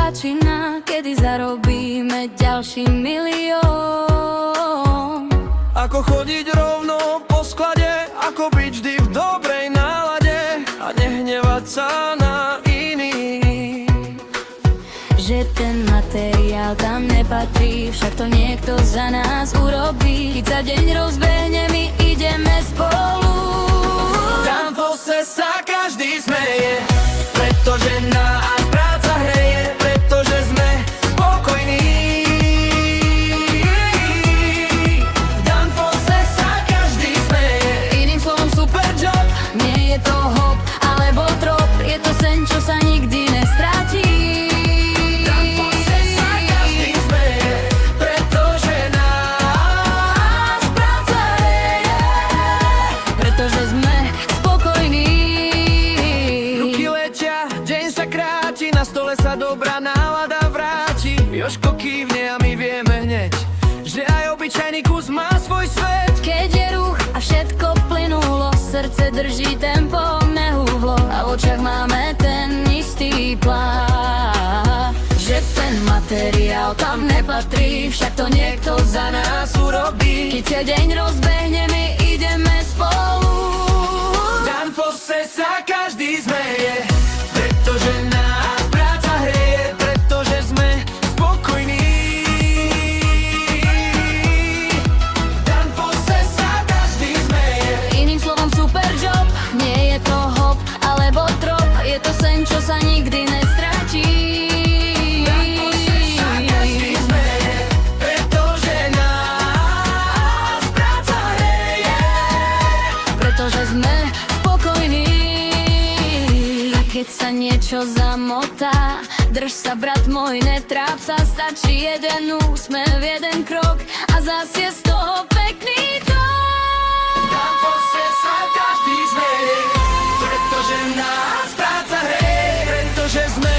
začína, kedy zarobíme ďalší milión. Ako chodiť rovno po sklade, ako byť vždy v dobrej nálade a nehnevať sa na iných. Že ten materiál tam nepatrí, však to niekto za nás urobí. Keď sa deň rozbehne, my ideme spolu. Tam v ose sa každý smeje, pretože nás práca hreje, pretože sme spokojní. V Danfose sa každý smeje, Iným slovom super job, nie je to hop alebo trop, je to sen, čo sa nikdy nestratí. v Danfose sa každý smeje, pretože nás práca hreje. Pretože sme spokojní. Ruky letia, deň sa kráti, na stole sa dobrá nálada vráti. Jožko kývne a my vieme hneď, že aj obyčajný kus má svoj svet. Keď je ruch a všetko plynulo, srdce drží tempo, nehúhlo a v očiach máme ten istý plán. Že ten materiál tam nepatrí, však to niekto za nás urobí. Keď sa deň rozbehne, my ideme spolu. V Danfose sa každý zmeje, pretože nás práca hreje, pretože sme spokojní. V Danfose sa každý zmeje, Iným slovom super job, nie je to hop alebo trop, je to sen, čo sa nikdy nestratí. v Danfose sa každý zmeje, pretože nás práca hreje. Pretože sme spokojní. A keď sa niečo zamotá, drž sa brat môj, netráp sa, stačí jeden úsmev, jeden krok a zas je z toho pekný V Danfose sa každý zmeje, pretože nás práca hreje, pretože sme